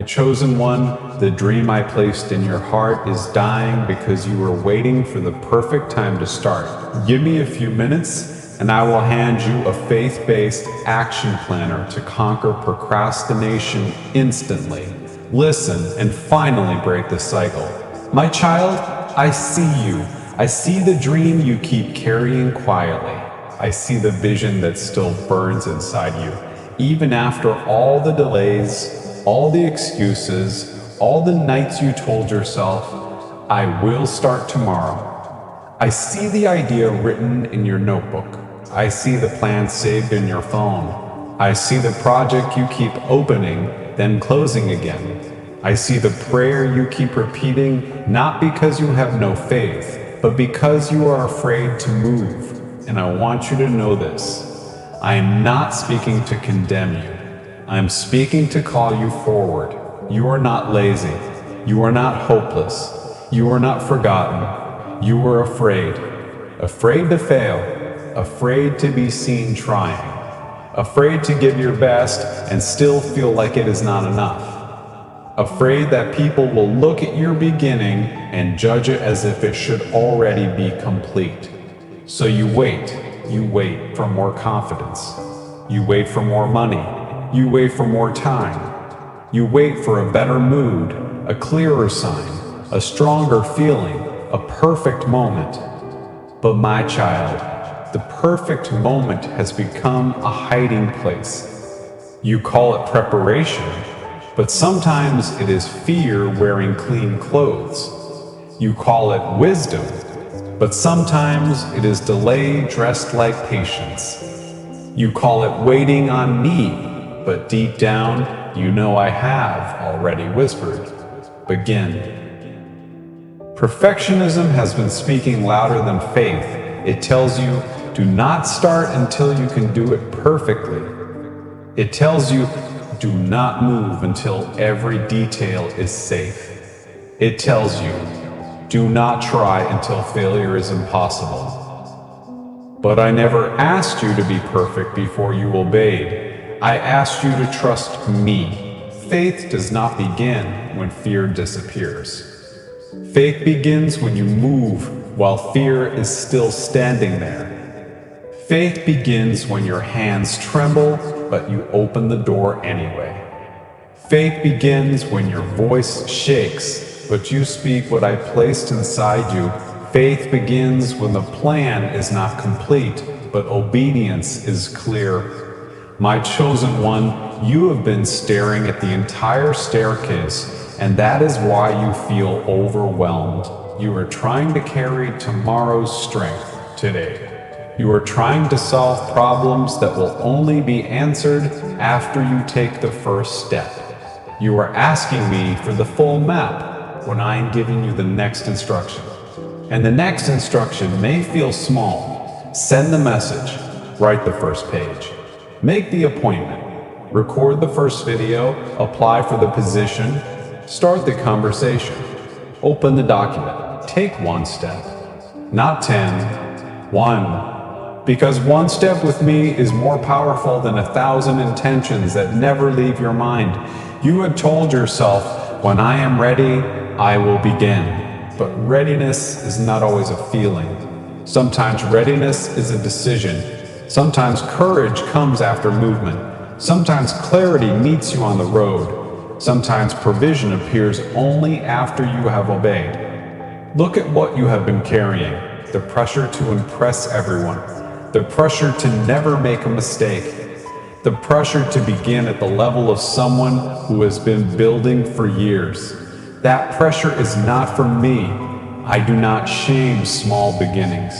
Chosen one, the dream I placed in your heart is dying because you were waiting for the perfect time to start. Give me a few minutes, and I will hand you a faith-based action planner to conquer procrastination instantly. Listen and finally break the cycle. My child, I see you. I see the dream you keep carrying quietly. I see the vision that still burns inside you, even after all the delays, all the excuses, all the nights you told yourself, I will start tomorrow. I see the idea written in your notebook. I see the plan saved in your phone. I see the project you keep opening, then closing again. I see the prayer you keep repeating, not because you have no faith, but because you are afraid to move. And I want you to know this. I am not speaking to condemn you. I am speaking to call you forward. You are not lazy. You are not hopeless. You are not forgotten. You were afraid. Afraid to fail. Afraid to be seen trying. Afraid to give your best and still feel like it is not enough. Afraid that people will look at your beginning and judge it as if it should already be complete. So you wait for more confidence. You wait for more money. You wait for more time. You wait for a better mood, a clearer sign, a stronger feeling, a perfect moment. But my child, the perfect moment has become a hiding place. You call it preparation, but sometimes it is fear wearing clean clothes. You call it wisdom, but sometimes it is delay dressed like patience. You call it waiting on me, but deep down, you know I have already whispered, begin. Perfectionism has been speaking louder than faith. It tells you, do not start until you can do it perfectly. It tells you, do not move until every detail is safe. It tells you, do not try until failure is impossible. But I never asked you to be perfect before you obeyed. I asked you to trust me. Faith does not begin when fear disappears. Faith begins when you move while fear is still standing there. Faith begins when your hands tremble, but you open the door anyway. Faith begins when your voice shakes, but you speak what I placed inside you. Faith begins when the plan is not complete, but obedience is clear. My chosen one, you have been staring at the entire staircase, and that is why you feel overwhelmed. You are trying to carry tomorrow's strength today. You are trying to solve problems that will only be answered after you take the first step. You are asking me for the full map when I am giving you the next instruction. And the next instruction may feel small. Send the message, write the first page, make the appointment, record the first video, apply for the position, start the conversation, open the document, take one step, not 10, one. Because one step with me is more powerful than 1,000 intentions that never leave your mind. You had told yourself, when I am ready, I will begin. But readiness is not always a feeling. Sometimes readiness is a decision. Sometimes courage comes after movement. Sometimes clarity meets you on the road. Sometimes provision appears only after you have obeyed. Look at what you have been carrying. The pressure to impress everyone. The pressure to never make a mistake. The pressure to begin at the level of someone who has been building for years. That pressure is not for me. I do not shame small beginnings.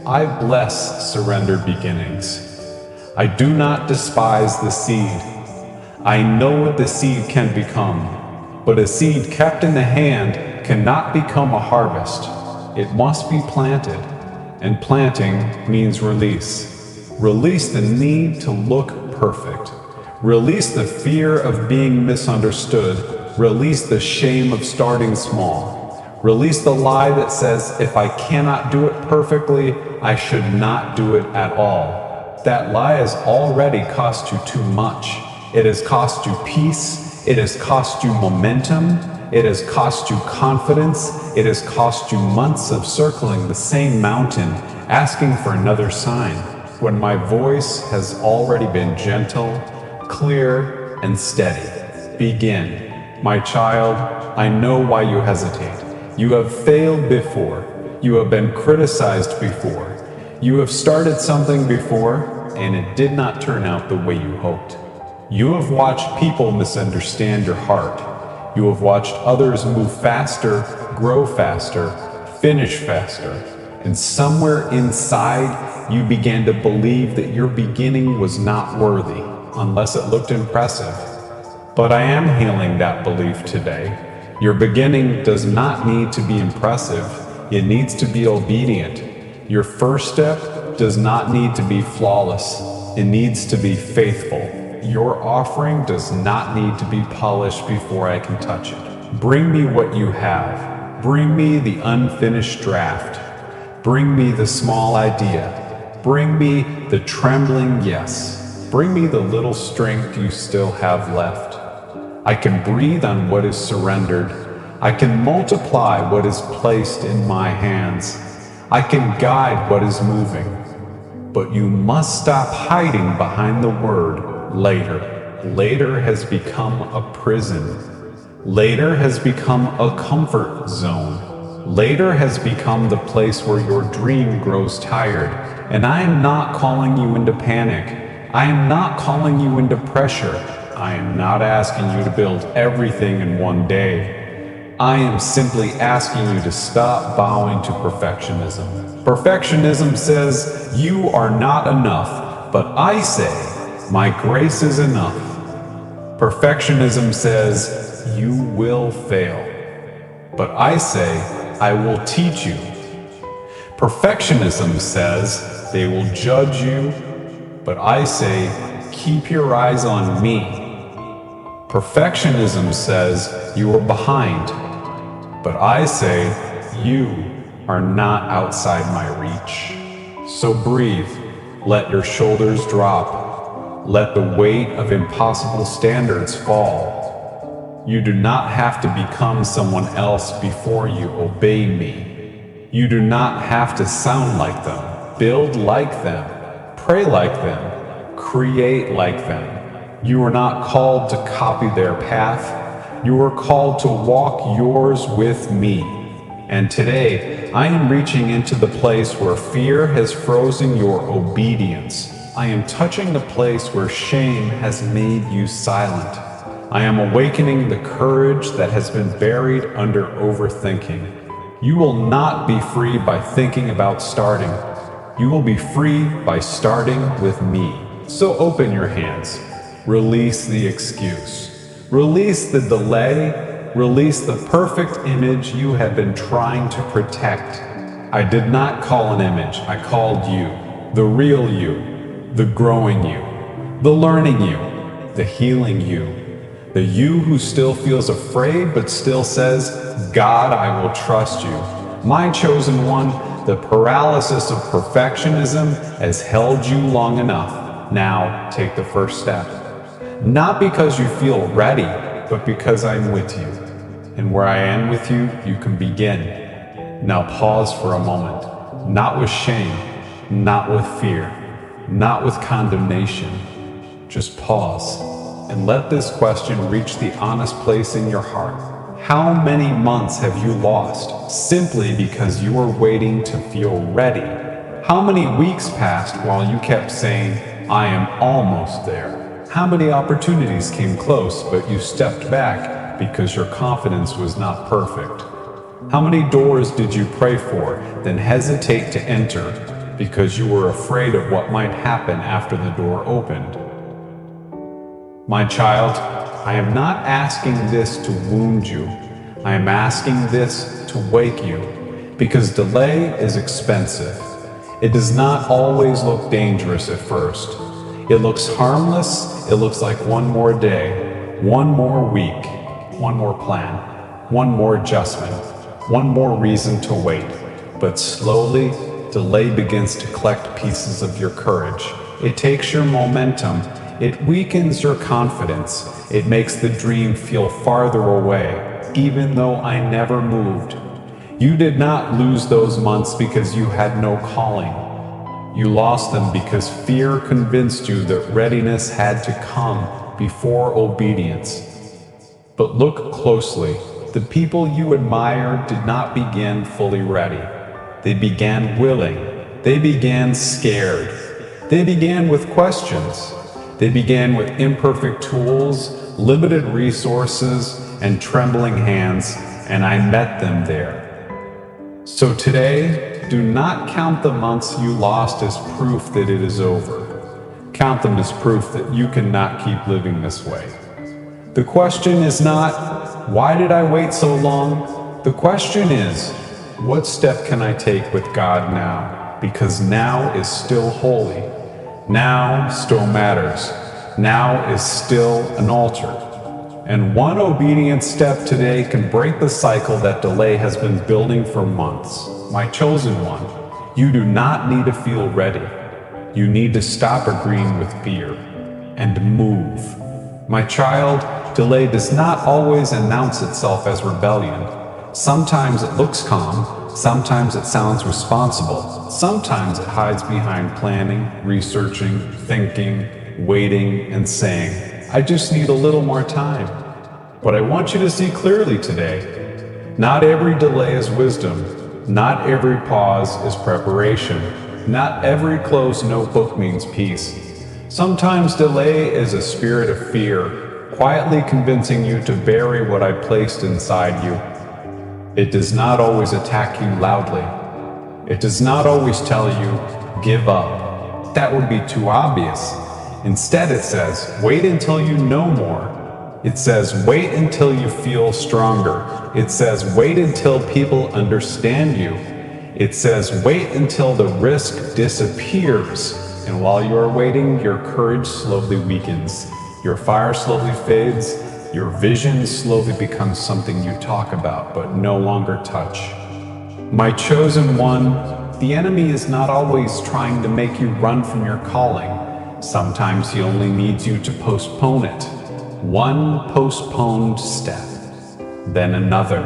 I bless surrendered beginnings. I do not despise the seed. I know what the seed can become, but a seed kept in the hand cannot become a harvest. It must be planted. And planting means release. Release the need to look perfect. Release the fear of being misunderstood. Release the shame of starting small. Release the lie that says, if I cannot do it perfectly, I should not do it at all. That lie has already cost you too much. It has cost you peace. It has cost you momentum. It has cost you confidence. It has cost you months of circling the same mountain, asking for another sign, when my voice has already been gentle, clear, and steady. Begin. My child, I know why you hesitate. You have failed before. You have been criticized before. You have started something before, and it did not turn out the way you hoped. You have watched people misunderstand your heart. You have watched others move faster, grow faster, finish faster, and somewhere inside, you began to believe that your beginning was not worthy, unless it looked impressive. But I am healing that belief today. Your beginning does not need to be impressive. It needs to be obedient. Your first step does not need to be flawless. It needs to be faithful. Your offering does not need to be polished before I can touch it. Bring me what you have. Bring me the unfinished draft. Bring me the small idea. Bring me the trembling yes. Bring me the little strength you still have left. I can breathe on what is surrendered. I can multiply what is placed in my hands. I can guide what is moving. But you must stop hiding behind the word later. Later has become a prison. Later has become a comfort zone. Later has become the place where your dream grows tired. And I am not calling you into panic. I am not calling you into pressure. I am not asking you to build everything in one day. I am simply asking you to stop bowing to perfectionism. Perfectionism says you are not enough, but I say my grace is enough. Perfectionism says you will fail, but I say I will teach you. Perfectionism says they will judge you, but I say keep your eyes on me. Perfectionism says you are behind, but I say you are not outside my reach. So breathe, let your shoulders drop, let the weight of impossible standards fall. You do not have to become someone else before you obey me. You do not have to sound like them, build like them, pray like them, create like them. You are not called to copy their path. You are called to walk yours with me. And today, I am reaching into the place where fear has frozen your obedience. I am touching the place where shame has made you silent. I am awakening the courage that has been buried under overthinking. You will not be free by thinking about starting. You will be free by starting with me. So open your hands. Release the excuse. Release the delay. Release the perfect image you have been trying to protect. I did not call an image, I called you. The real you. The growing you. The learning you. The healing you. The you who still feels afraid but still says, God, I will trust you. My chosen one, the paralysis of perfectionism has held you long enough. Now take the first step. Not because you feel ready, but because I'm with you. And where I am with you, you can begin. Now pause for a moment. Not with shame, not with fear, not with condemnation. Just pause and let this question reach the honest place in your heart. How many months have you lost simply because you were waiting to feel ready? How many weeks passed while you kept saying, I am almost there? How many opportunities came close, but you stepped back because your confidence was not perfect? How many doors did you pray for, then hesitate to enter because you were afraid of what might happen after the door opened? My child, I am not asking this to wound you. I am asking this to wake you, because delay is expensive. It does not always look dangerous at first. It looks harmless. It looks like one more day, one more week, one more plan, one more adjustment, one more reason to wait. But slowly, delay begins to collect pieces of your courage. It takes your momentum. It weakens your confidence. It makes the dream feel farther away, even though I never moved. You did not lose those months because you had no calling. You lost them because fear convinced you that readiness had to come before obedience. But look closely. The people you admire did not begin fully ready. They began willing. They began scared. They began with questions. They began with imperfect tools, limited resources, and trembling hands, and I met them there. So today, do not count the months you lost as proof that it is over. Count them as proof that you cannot keep living this way. The question is not, why did I wait so long? The question is, what step can I take with God now? Because now is still holy. Now still matters. Now is still an altar. And one obedient step today can break the cycle that delay has been building for months. My chosen one, you do not need to feel ready. You need to stop agreeing with fear and move. My child, delay does not always announce itself as rebellion. Sometimes it looks calm, sometimes it sounds responsible, sometimes it hides behind planning, researching, thinking, waiting, and saying, I just need a little more time. But I want you to see clearly today, not every delay is wisdom, not every pause is preparation, not every closed notebook means peace. Sometimes delay is a spirit of fear, quietly convincing you to bury what I placed inside you. It does not always attack you loudly. It does not always tell you, give up. That would be too obvious. Instead, it says, wait until you know more. It says, wait until you feel stronger. It says, wait until people understand you. It says, wait until the risk disappears. And while you are waiting, your courage slowly weakens. Your fire slowly fades. Your vision slowly becomes something you talk about, but no longer touch. My chosen one, the enemy is not always trying to make you run from your calling. Sometimes he only needs you to postpone it. One postponed step, then another,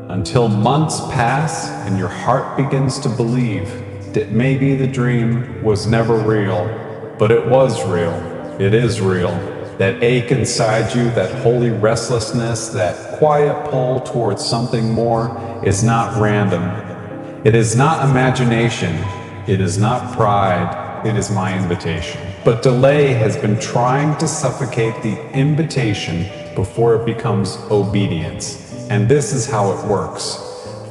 until months pass and your heart begins to believe that maybe the dream was never real, but it was real. It is real. That ache inside you, that holy restlessness, that quiet pull towards something more is not random. It is not imagination. It is not pride. It is my invitation. But delay has been trying to suffocate the invitation before it becomes obedience. And this is how it works.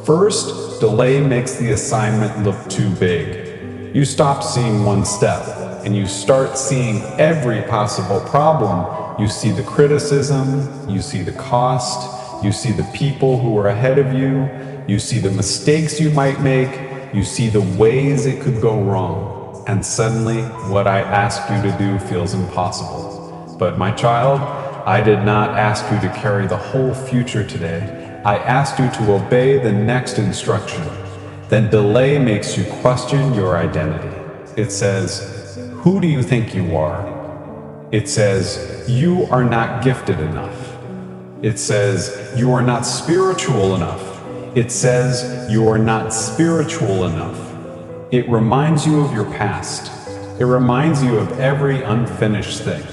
First, delay makes the assignment look too big. You stop seeing one step, and you start seeing every possible problem. You see the criticism, you see the cost, you see the people who are ahead of you, you see the mistakes you might make, you see the ways it could go wrong. And suddenly, what I asked you to do feels impossible. But my child, I did not ask you to carry the whole future today. I asked you to obey the next instruction. Then delay makes you question your identity. It says, who do you think you are? It says, you are not gifted enough. It says, you are not spiritual enough. It says, you are not spiritual enough. It reminds you of your past. It reminds you of every unfinished thing.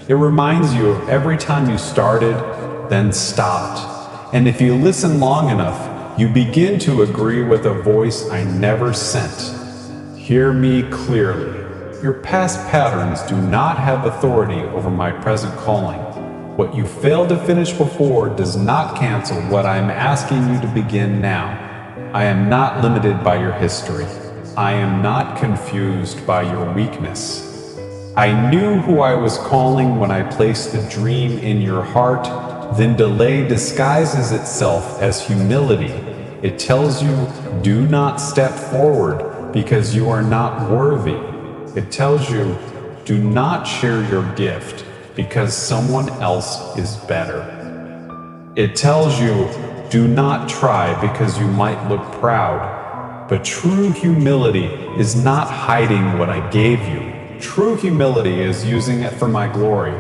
It reminds you of every time you started, then stopped. And if you listen long enough, you begin to agree with a voice I never sent. Hear me clearly. Your past patterns do not have authority over my present calling. What you failed to finish before does not cancel what I am asking you to begin now. I am not limited by your history. I am not confused by your weakness. I knew who I was calling when I placed the dream in your heart. Then delay disguises itself as humility. It tells you, do not step forward because you are not worthy. It tells you, do not share your gift because someone else is better. It tells you, do not try because you might look proud. But true humility is not hiding what I gave you. True humility is using it for my glory.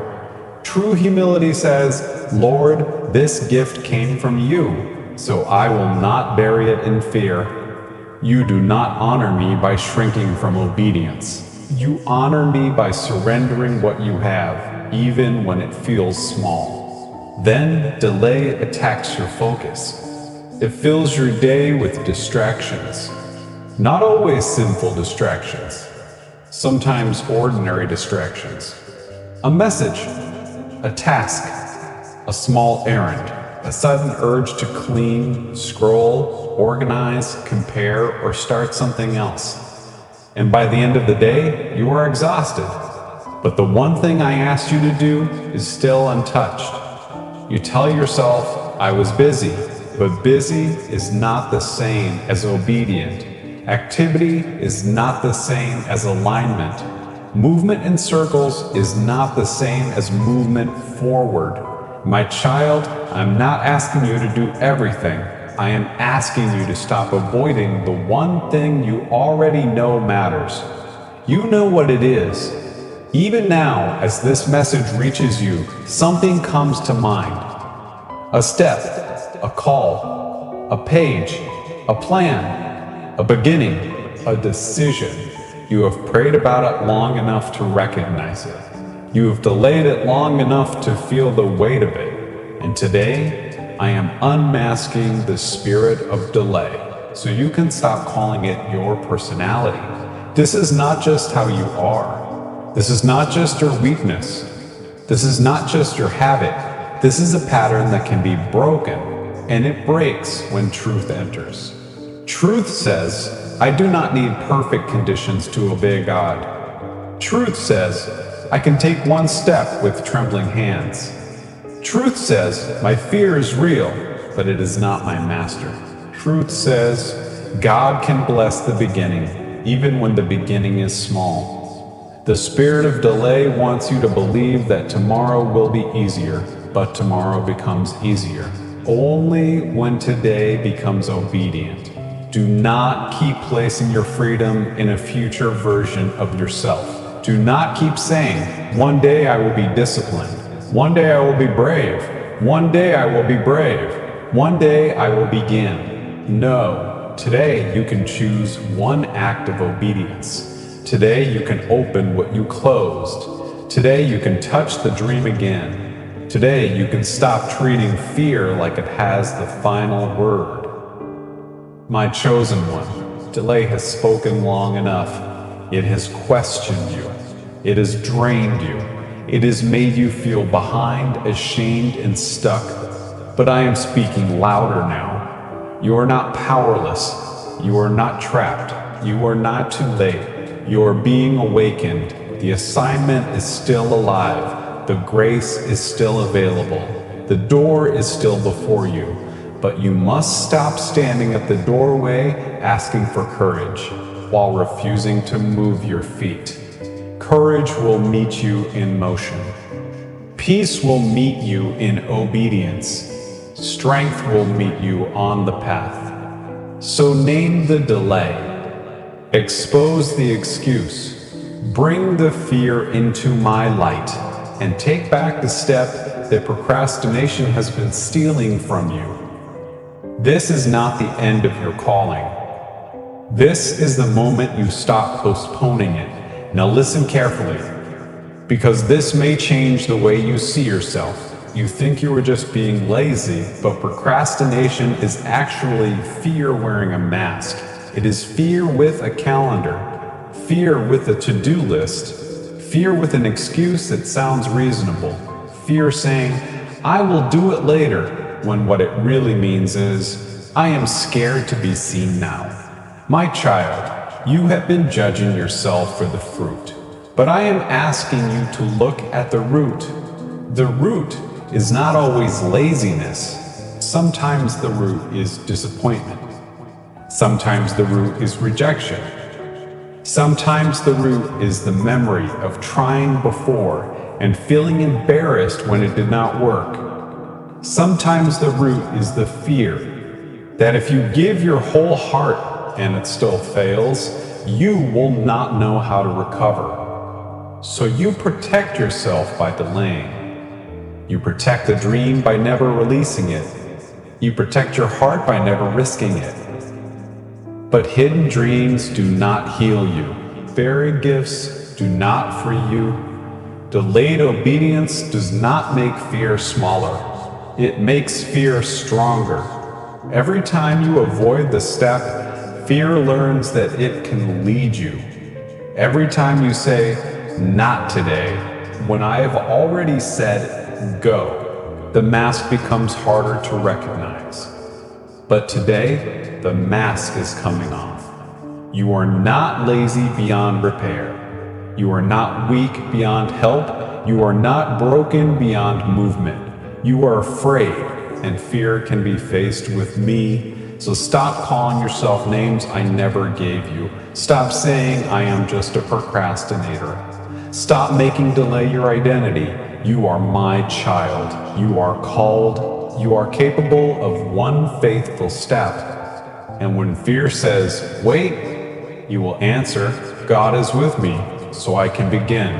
True humility says, Lord, this gift came from you, so I will not bury it in fear. You do not honor me by shrinking from obedience. You honor me by surrendering what you have, even when it feels small. Then delay attacks your focus. It fills your day with distractions. Not always sinful distractions. Sometimes ordinary distractions. A message, a task, a small errand, a sudden urge to clean, scroll, organize, compare, or start something else. And by the end of the day, you are exhausted. But the one thing I asked you to do is still untouched. You tell yourself, I was busy, but busy is not the same as obedient. Activity is not the same as alignment. Movement in circles is not the same as movement forward. My child, I'm not asking you to do everything. I am asking you to stop avoiding the one thing you already know matters. You know what it is. Even now, as this message reaches you, something comes to mind. A step, a call, a page, a plan, a beginning, a decision. You have prayed about it long enough to recognize it. You have delayed it long enough to feel the weight of it. And today, I am unmasking the spirit of delay so you can stop calling it your personality. This is not just how you are. This is not just your weakness. This is not just your habit. This is a pattern that can be broken, and it breaks when truth enters. Truth says, I do not need perfect conditions to obey God. Truth says, I can take one step with trembling hands. Truth says, my fear is real, but it is not my master. Truth says, God can bless the beginning, even when the beginning is small. The spirit of delay wants you to believe that tomorrow will be easier, but tomorrow becomes easier only when today becomes obedient. Do not keep placing your freedom in a future version of yourself. Do not keep saying, one day I will be disciplined. One day I will be brave. One day I will be brave. One day I will begin. No, today you can choose one act of obedience. Today you can open what you closed. Today you can touch the dream again. Today you can stop treating fear like it has the final word. My chosen one, delay has spoken long enough. It has questioned you. It has drained you. It has made you feel behind, ashamed, and stuck. But I am speaking louder now. You are not powerless. You are not trapped. You are not too late. You are being awakened. The assignment is still alive. The grace is still available. The door is still before you. But you must stop standing at the doorway asking for courage while refusing to move your feet. Courage will meet you in motion. Peace will meet you in obedience. Strength will meet you on the path. So name the delay. Expose the excuse. Bring the fear into my light and take back the step that procrastination has been stealing from you. This is not the end of your calling. This is the moment you stop postponing it. Now listen carefully, because this may change the way you see yourself. You think you were just being lazy, but procrastination is actually fear wearing a mask. It is fear with a calendar, fear with a to-do list, fear with an excuse that sounds reasonable, fear saying, I will do it later, when what it really means is, I am scared to be seen now. My child, you have been judging yourself for the fruit, but I am asking you to look at the root. The root is not always laziness. Sometimes the root is disappointment. Sometimes the root is rejection. Sometimes the root is the memory of trying before and feeling embarrassed when it did not work. Sometimes the root is the fear that if you give your whole heart and it still fails, you will not know how to recover. So you protect yourself by delaying. You protect the dream by never releasing it. You protect your heart by never risking it. But hidden dreams do not heal you. Fairy gifts do not free you. Delayed obedience does not make fear smaller. It makes fear stronger. Every time you avoid the step, fear learns that it can lead you. Every time you say, "Not today," when I have already said, "Go," the mask becomes harder to recognize. But today, the mask is coming off. You are not lazy beyond repair. You are not weak beyond help. You are not broken beyond movement. You are afraid, and fear can be faced with me. So stop calling yourself names I never gave you. Stop saying I am just a procrastinator. Stop making delay your identity. You are my child. You are called. You are capable of one faithful step. And when fear says, "Wait," you will answer, "God is with me, so I can begin."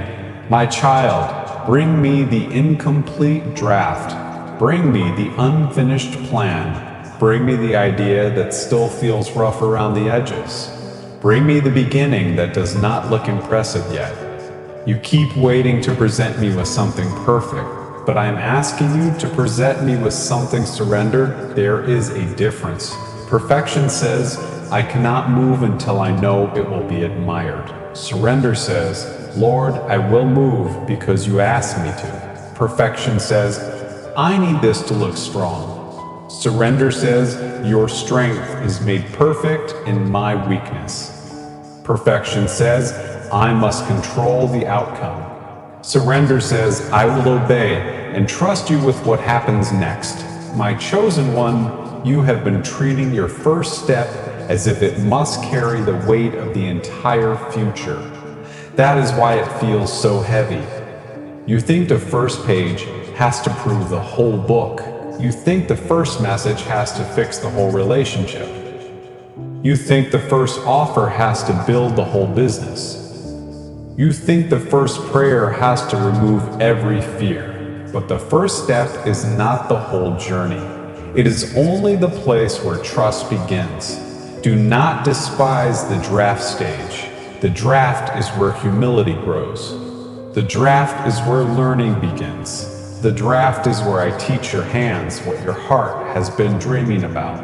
My child, bring me the incomplete draft. Bring me the unfinished plan. Bring me the idea that still feels rough around the edges. Bring me the beginning that does not look impressive yet. You keep waiting to present me with something perfect, but I am asking you to present me with something surrendered. There is a difference. Perfection says, "I cannot move until I know it will be admired." Surrender says, "Lord, I will move because you asked me to." Perfection says, "I need this to look strong." Surrender says, "Your strength is made perfect in my weakness." Perfection says, "I must control the outcome." Surrender says, "I will obey and trust you with what happens next." My chosen one, you have been treating your first step as if it must carry the weight of the entire future. That is why it feels so heavy. You think the first page has to prove the whole book. You think the first message has to fix the whole relationship. You think the first offer has to build the whole business. You think the first prayer has to remove every fear. But the first step is not the whole journey. It is only the place where trust begins. Do not despise the draft stage. The draft is where humility grows. The draft is where learning begins. The draft is where I teach your hands what your heart has been dreaming about.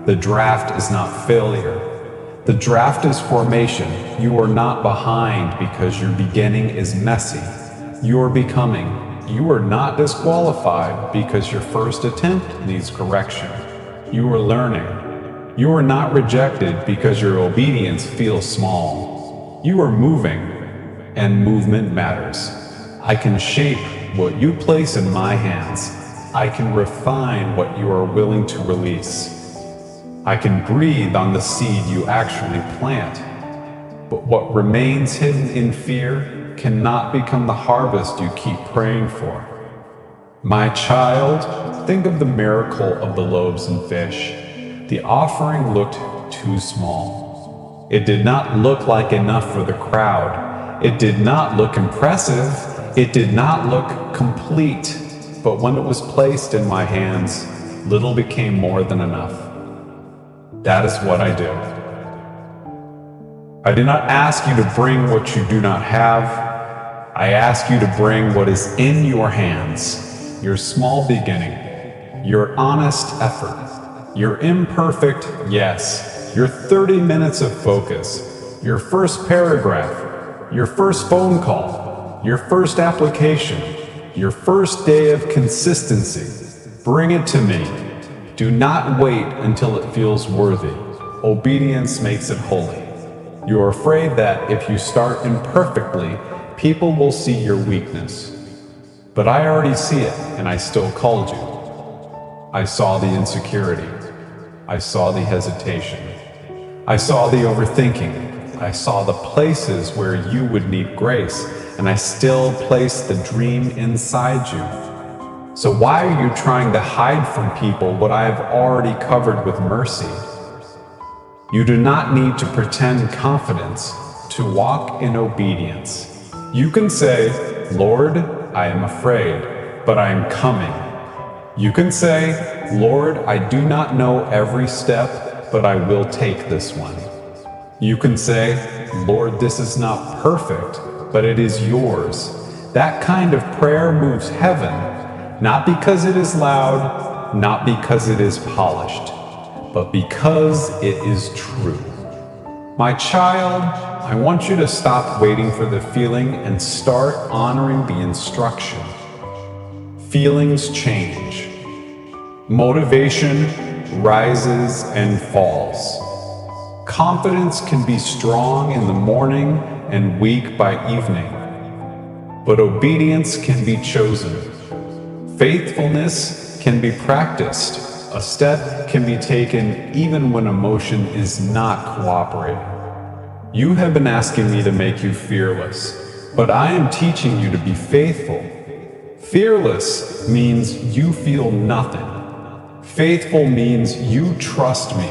The draft is not failure. The draft is formation. You are not behind because your beginning is messy. You are becoming. You are not disqualified because your first attempt needs correction. You are learning. You are not rejected because your obedience feels small. You are moving, and movement matters. I can shape what you place in my hands. I can refine what you are willing to release. I can breathe on the seed you actually plant. But what remains hidden in fear cannot become the harvest you keep praying for. My child, think of the miracle of the loaves and fish. The offering looked too small. It did not look like enough for the crowd. It did not look impressive. It did not look complete. But when it was placed in my hands, little became more than enough. That is what I do. I did not ask you to bring what you do not have. I ask you to bring what is in your hands, your small beginning, your honest effort, your imperfect yes, your 30 minutes of focus, your first paragraph, your first phone call, your first application, your first day of consistency. Bring it to me. Do not wait until it feels worthy. Obedience makes it holy. You are afraid that if you start imperfectly, people will see your weakness. But I already see it, and I still called you. I saw the insecurity. I saw the hesitation. I saw the overthinking. I saw the places where you would need grace, and I still placed the dream inside you. So why are you trying to hide from people what I have already covered with mercy? You do not need to pretend confidence to walk in obedience. You can say, Lord, I am afraid, but I am coming. You can say, Lord, I do not know every step, but I will take this one. You can say, Lord, this is not perfect, but it is yours. That kind of prayer moves heaven, not because it is loud, not because it is polished, but because it is true. My child, I want you to stop waiting for the feeling and start honoring the instruction. Feelings change. Motivation rises and falls. Confidence can be strong in the morning and weak by evening. But obedience can be chosen. Faithfulness can be practiced. A step can be taken even when emotion is not cooperating. You have been asking me to make you fearless, but I am teaching you to be faithful. Fearless means you feel nothing. Faithful means you trust me,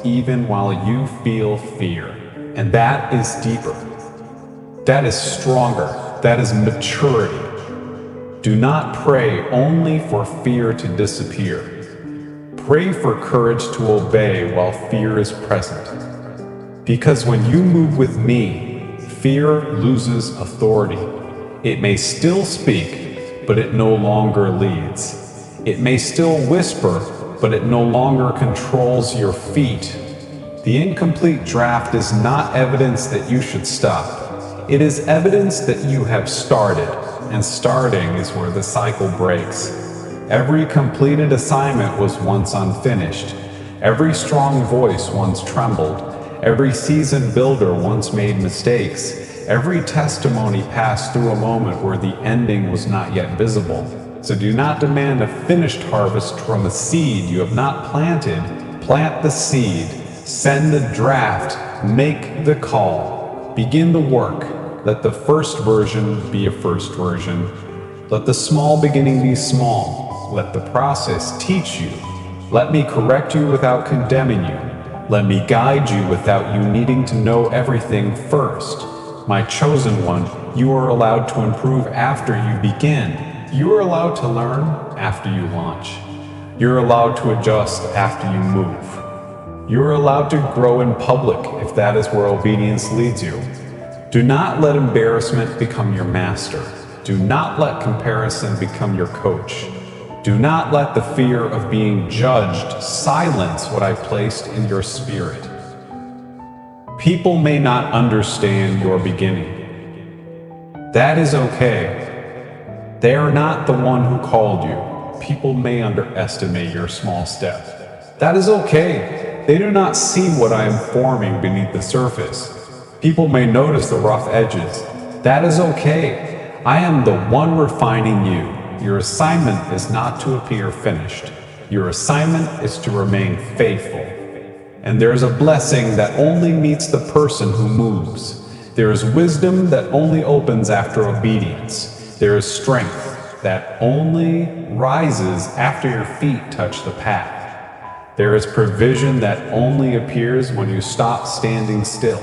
even while you feel fear. And that is deeper. That is stronger. That is maturity. Do not pray only for fear to disappear. Pray for courage to obey while fear is present. Because when you move with me, fear loses authority. It may still speak, but it no longer leads. It may still whisper, but it no longer controls your feet. The incomplete draft is not evidence that you should stop. It is evidence that you have started, and starting is where the cycle breaks. Every completed assignment was once unfinished. Every strong voice once trembled. Every seasoned builder once made mistakes. Every testimony passed through a moment where the ending was not yet visible. So do not demand a finished harvest from a seed you have not planted. Plant the seed. Send the draft. Make the call. Begin the work. Let the first version be a first version. Let the small beginning be small. Let the process teach you. Let me correct you without condemning you. Let me guide you without you needing to know everything first. My chosen one, you are allowed to improve after you begin. You are allowed to learn after you launch. You're allowed to adjust after you move. You're allowed to grow in public if that is where obedience leads you. Do not let embarrassment become your master. Do not let comparison become your coach. Do not let the fear of being judged silence what I placed in your spirit. People may not understand your beginning. That is okay. They are not the one who called you. People may underestimate your small step. That is okay. They do not see what I am forming beneath the surface. People may notice the rough edges. That is okay. I am the one refining you. Your assignment is not to appear finished. Your assignment is to remain faithful. And there is a blessing that only meets the person who moves. There is wisdom that only opens after obedience. There is strength that only rises after your feet touch the path. There is provision that only appears when you stop standing still.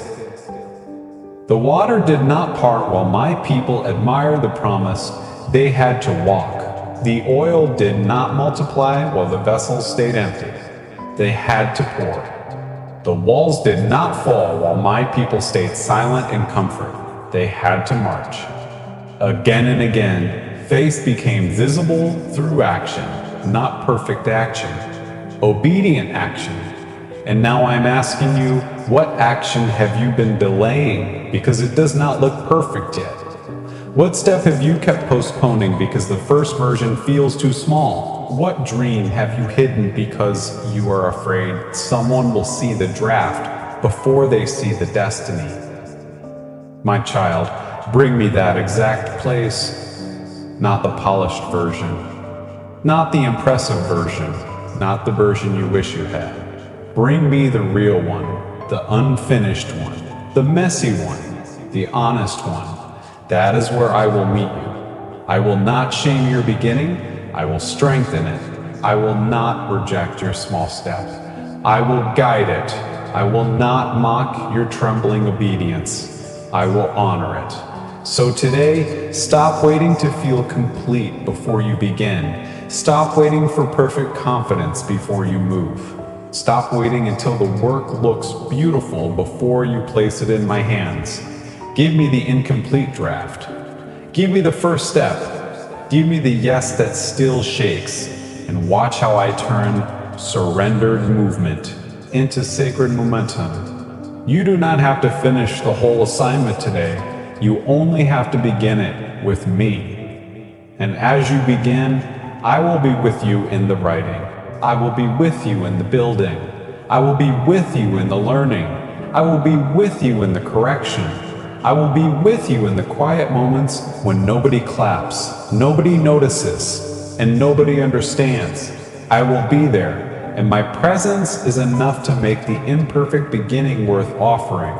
The water did not part while my people admired the promise. They had to walk. The oil did not multiply while the vessels stayed empty. They had to pour. The walls did not fall while my people stayed silent in comfort. They had to march. Again and again, faith became visible through action, not perfect action, obedient action. And now I'm asking you, what action have you been delaying because it does not look perfect yet? What step have you kept postponing because the first version feels too small? What dream have you hidden because you are afraid someone will see the draft before they see the destiny? My child, bring me that exact place, not the polished version, not the impressive version, not the version you wish you had. Bring me the real one, the unfinished one, the messy one, the honest one. That is where I will meet you. I will not shame your beginning. I will strengthen it. I will not reject your small step. I will guide it. I will not mock your trembling obedience. I will honor it. So today, stop waiting to feel complete before you begin. Stop waiting for perfect confidence before you move. Stop waiting until the work looks beautiful before you place it in my hands. Give me the incomplete draft. Give me the first step. Give me the yes that still shakes. And watch how I turn surrendered movement into sacred momentum. You do not have to finish the whole assignment today. You only have to begin it with me. And as you begin, I will be with you in the writing. I will be with you in the building. I will be with you in the learning. I will be with you in the correction. I will be with you in the quiet moments when nobody claps, nobody notices, and nobody understands. I will be there, and my presence is enough to make the imperfect beginning worth offering.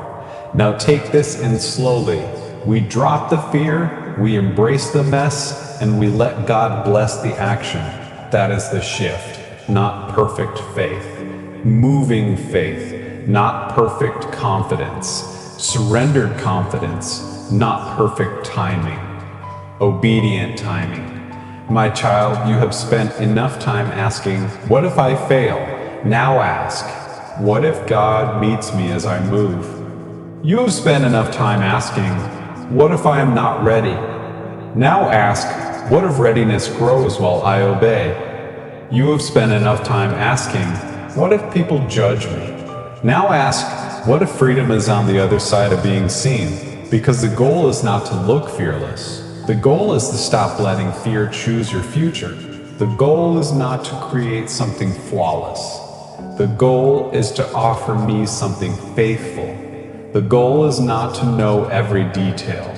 Now take this in slowly. We drop the fear, we embrace the mess, and we let God bless the action. That is the shift, not perfect faith. Moving faith, not perfect confidence. Surrendered confidence, not perfect timing. Obedient timing. My child, you have spent enough time asking, what if I fail? Now ask, what if God meets me as I move? You have spent enough time asking, what if I am not ready? Now ask, what if readiness grows while I obey? You have spent enough time asking, what if people judge me? Now ask, what if freedom is on the other side of being seen? Because the goal is not to look fearless. The goal is to stop letting fear choose your future. The goal is not to create something flawless. The goal is to offer me something faithful. The goal is not to know every detail.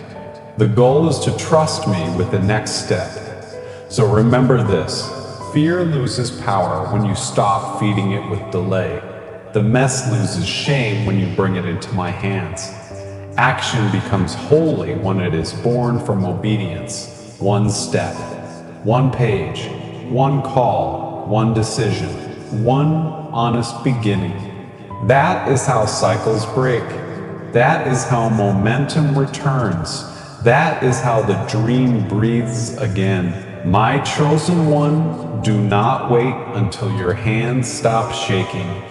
The goal is to trust me with the next step. So remember this, fear loses power when you stop feeding it with delay. The mess loses shame when you bring it into my hands. Action becomes holy when it is born from obedience. One step, one page, one call, one decision, one honest beginning. That is how cycles break. That is how momentum returns. That is how the dream breathes again. My chosen one, do not wait until your hands stop shaking.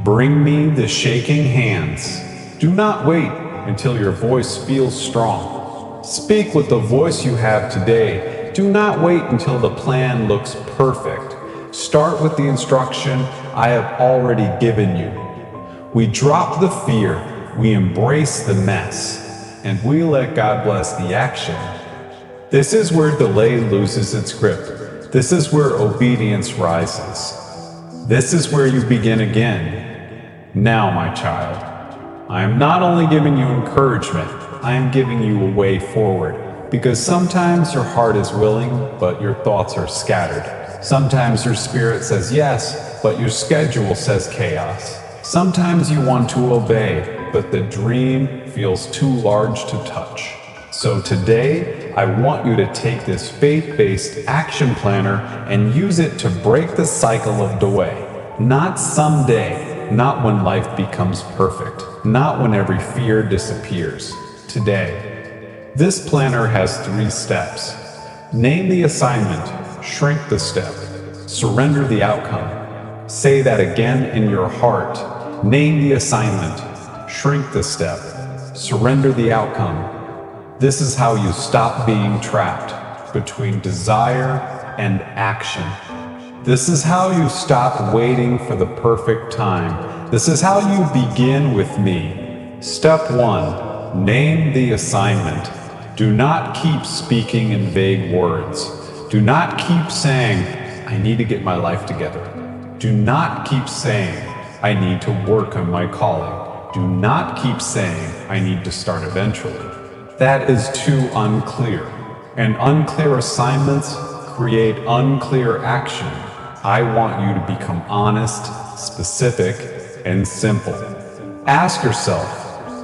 Bring me the shaking hands. Do not wait until your voice feels strong. Speak with the voice you have today. Do not wait until the plan looks perfect. Start with the instruction I have already given you. We drop the fear, we embrace the mess, and we let God bless the action. This is where delay loses its grip. This is where obedience rises. This is where you begin again. Now, my child, I am not only giving you encouragement, I am giving you a way forward. Because sometimes your heart is willing, but your thoughts are scattered. Sometimes your spirit says yes, but your schedule says chaos. Sometimes you want to obey, but the dream feels too large to touch. So today, I want you to take this faith-based action planner and use it to break the cycle of delay. Not someday. Not when life becomes perfect. Not when every fear disappears. Today. This planner has 3 steps. Name the assignment. Shrink the step. Surrender the outcome. Say that again in your heart. Name the assignment. Shrink the step. Surrender the outcome. This is how you stop being trapped between desire and action. This is how you stop waiting for the perfect time. This is how you begin with me. Step 1. Name the assignment. Do not keep speaking in vague words. Do not keep saying, I need to get my life together. Do not keep saying, I need to work on my calling. Do not keep saying, I need to start eventually. That is too unclear. And unclear assignments create unclear action. I want you to become honest, specific, and simple. Ask yourself,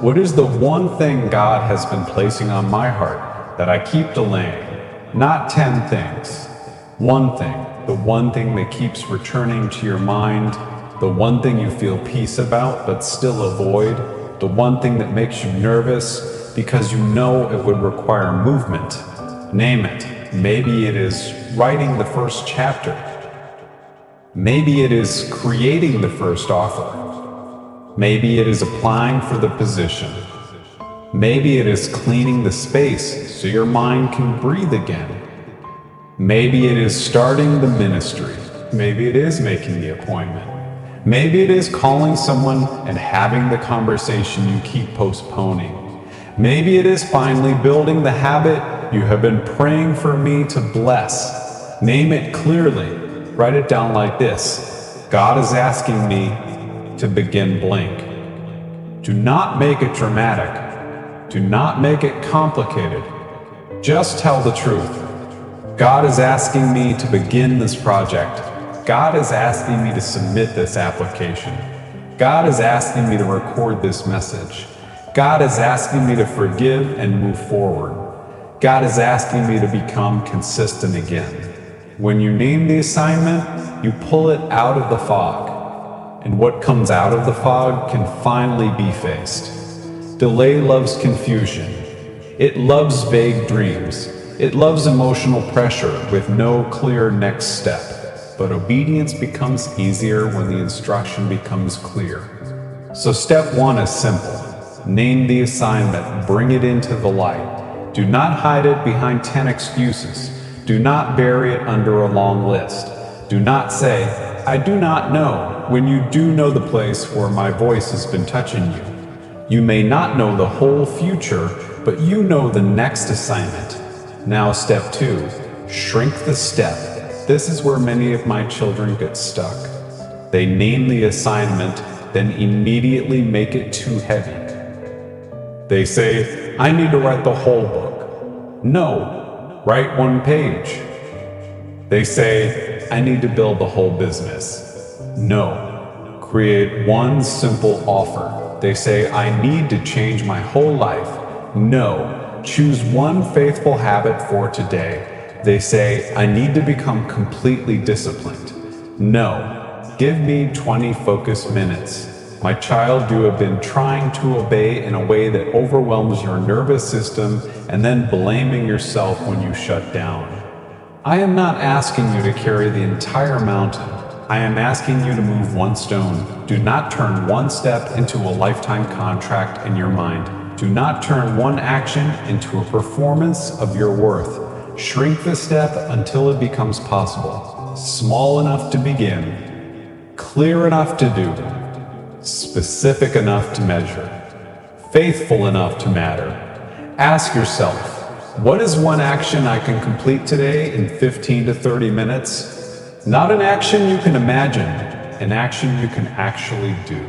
what is the one thing God has been placing on my heart that I keep delaying? Not 10 things. One thing, the one thing that keeps returning to your mind, the one thing you feel peace about but still avoid, the one thing that makes you nervous, because you know it would require movement. Name it. Maybe it is writing the first chapter. Maybe it is creating the first offer. Maybe it is applying for the position. Maybe it is cleaning the space so your mind can breathe again. Maybe it is starting the ministry. Maybe it is making the appointment. Maybe it is calling someone and having the conversation you keep postponing. Maybe it is finally building the habit you have been praying for me to bless. Name it clearly. Write it down like this. God is asking me to begin blank. Do not make it dramatic. Do not make it complicated. Just tell the truth. God is asking me to begin this project. God is asking me to submit this application. God is asking me to record this message. God is asking me to forgive and move forward. God is asking me to become consistent again. When you name the assignment, you pull it out of the fog. And what comes out of the fog can finally be faced. Delay loves confusion. It loves vague dreams. It loves emotional pressure with no clear next step. But obedience becomes easier when the instruction becomes clear. So step 1 is simple. Name the assignment, bring it into the light. Do not hide it behind 10 excuses. Do not bury it under a long list. Do not say, I do not know, when you do know the place where my voice has been touching you. You may not know the whole future, but you know the next assignment. Now step 2, shrink the step. This is where many of my children get stuck. They name the assignment, then immediately make it too heavy. They say, I need to write the whole book. No, write 1 page. They say, I need to build the whole business. No, create 1 simple offer. They say, I need to change my whole life. No, choose 1 faithful habit for today. They say, I need to become completely disciplined. No, give me 20 focused minutes. My child, you have been trying to obey in a way that overwhelms your nervous system and then blaming yourself when you shut down. I am not asking you to carry the entire mountain. I am asking you to move 1 stone. Do not turn 1 step into a lifetime contract in your mind. Do not turn 1 action into a performance of your worth. Shrink the step until it becomes possible. Small enough to begin, clear enough to do, specific enough to measure, faithful enough to matter. Ask yourself, what is 1 action I can complete today in 15 to 30 minutes? Not an action you can imagine, an action you can actually do.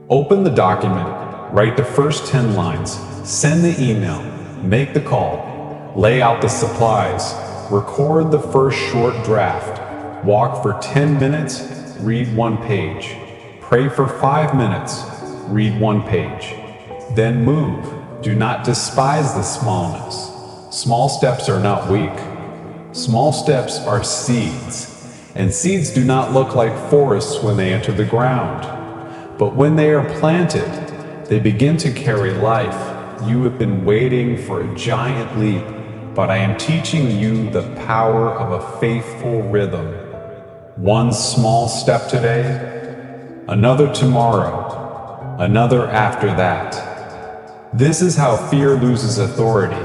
Open the document, write the first 10 lines, send the email, make the call. Lay out the supplies, record the first short draft, walk for 10 minutes, read 1 page, pray for 5 minutes, read 1 page. Then move. Do not despise the smallness. Small steps are not weak. Small steps are seeds, and seeds do not look like forests when they enter the ground. But when they are planted, they begin to carry life. You have been waiting for a giant leap, but I am teaching you the power of a faithful rhythm. 1 small step today, another tomorrow, another after that. This is how fear loses authority.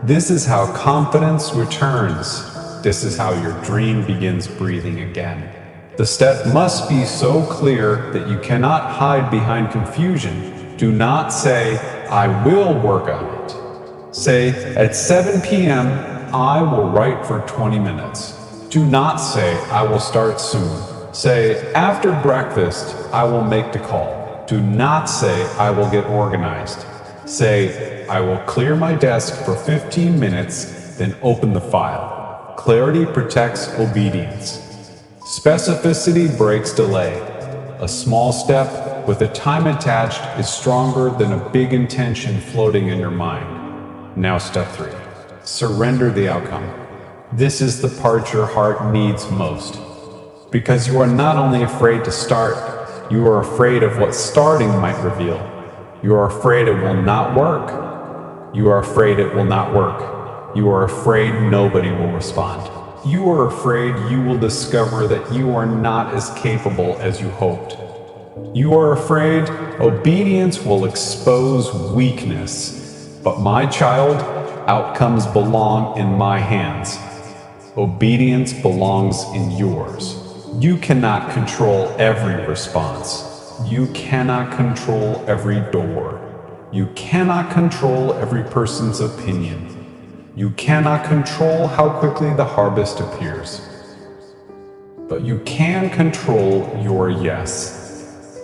This is how confidence returns. This is how your dream begins breathing again. The step must be so clear that you cannot hide behind confusion. Do not say, I will work on it. Say, at 7 p.m., I will write for 20 minutes. Do not say, I will start soon. Say, after breakfast, I will make the call. Do not say, I will get organized. Say, I will clear my desk for 15 minutes, then open the file. Clarity protects obedience. Specificity breaks delay. A small step with a time attached is stronger than a big intention floating in your mind. Now step 3, surrender the outcome. This is the part your heart needs most. Because you are not only afraid to start, you are afraid of what starting might reveal. You are afraid it will not work. You are afraid it will not work. You are afraid nobody will respond. You are afraid you will discover that you are not as capable as you hoped. You are afraid obedience will expose weakness. But my child, outcomes belong in my hands. Obedience belongs in yours. You cannot control every response. You cannot control every door. You cannot control every person's opinion. You cannot control how quickly the harvest appears. But you can control your yes.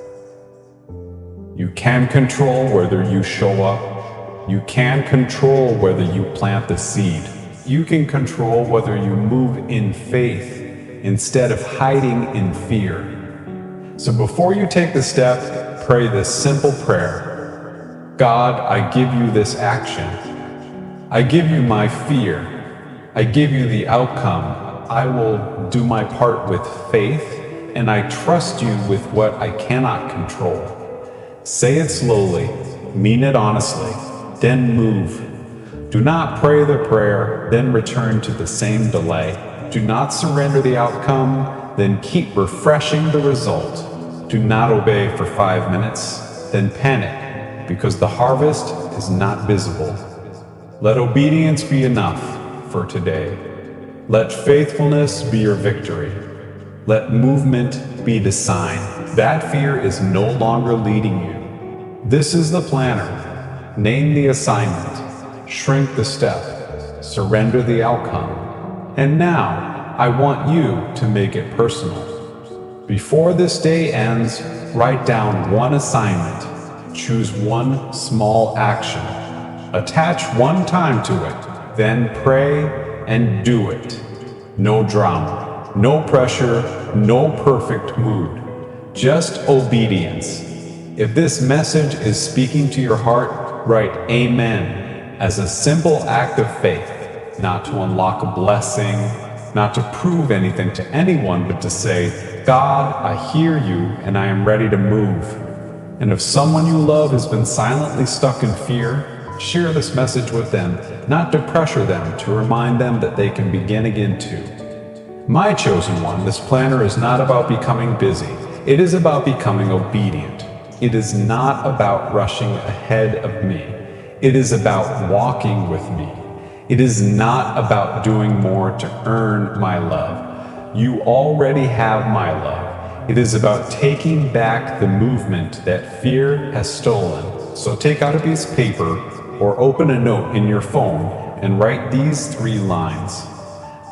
You can control whether you show up. You can control whether you plant the seed. You can control whether you move in faith instead of hiding in fear. So before you take the step, pray this simple prayer. God, I give you this action. I give you my fear. I give you the outcome. I will do my part with faith, and I trust you with what I cannot control. Say it slowly, mean it honestly, then move. Do not pray the prayer, then return to the same delay. Do not surrender the outcome, then keep refreshing the result. Do not obey for 5 minutes, then panic, because the harvest is not visible. Let obedience be enough for today. Let faithfulness be your victory. Let movement be the sign. That fear is no longer leading you. This is the planner. Name the assignment. Shrink the step. Surrender the outcome. And now, I want you to make it personal. Before this day ends, write down one assignment. Choose one small action. Attach one time to it. Then pray and do it. No drama, no pressure, no perfect mood. Just obedience. If this message is speaking to your heart, write Amen as a simple act of faith, not to unlock a blessing, not to prove anything to anyone, but to say, God, I hear you and I am ready to move. And if someone you love has been silently stuck in fear, share this message with them, not to pressure them, to remind them that they can begin again too. My chosen one, this planner is not about becoming busy. It is about becoming obedient. It is not about rushing ahead of me. It is about walking with me. It is not about doing more to earn my love. You already have my love. It is about taking back the movement that fear has stolen. So take out a piece of paper or open a note in your phone and write these 3 lines.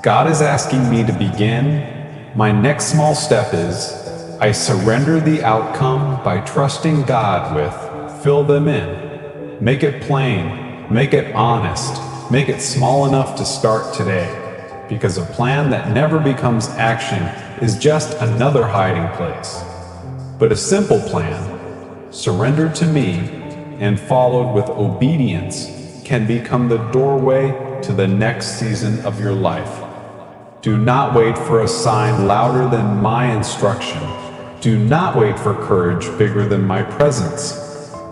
God is asking me to begin. My next small step is, I surrender the outcome by trusting God with, fill them in. Make it plain, make it honest, make it small enough to start today. Because a plan that never becomes action is just another hiding place. But a simple plan, surrendered to me and followed with obedience, can become the doorway to the next season of your life. Do not wait for a sign louder than my instruction. Do not wait for courage bigger than my presence.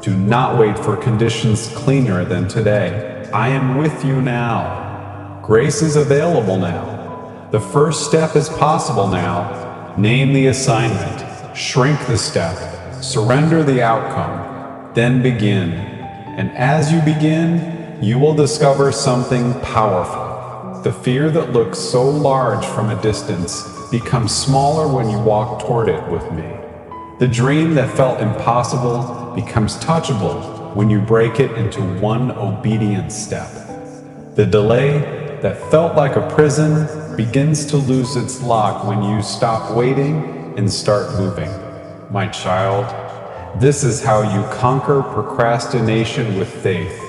Do not wait for conditions cleaner than today. I am with you now. Grace is available now. The first step is possible now. Name the assignment. Shrink the step. Surrender the outcome. Then begin. And as you begin, you will discover something powerful. The fear that looks so large from a distance becomes smaller when you walk toward it with me. The dream that felt impossible becomes touchable when you break it into one obedient step. The delay that felt like a prison begins to lose its lock when you stop waiting and start moving. My child, this is how you conquer procrastination with faith,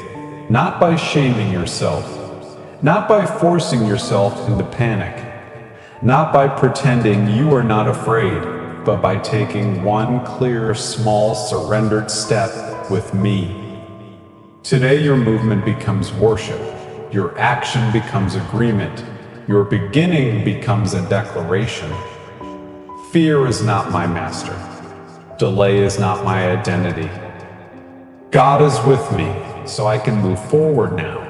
not by shaming yourself, not by forcing yourself into panic, not by pretending you are not afraid, but by taking one clear, small, surrendered step with me. Today your movement becomes worship. Your action becomes agreement. Your beginning becomes a declaration. Fear is not my master. Delay is not my identity. God is with me, so I can move forward now.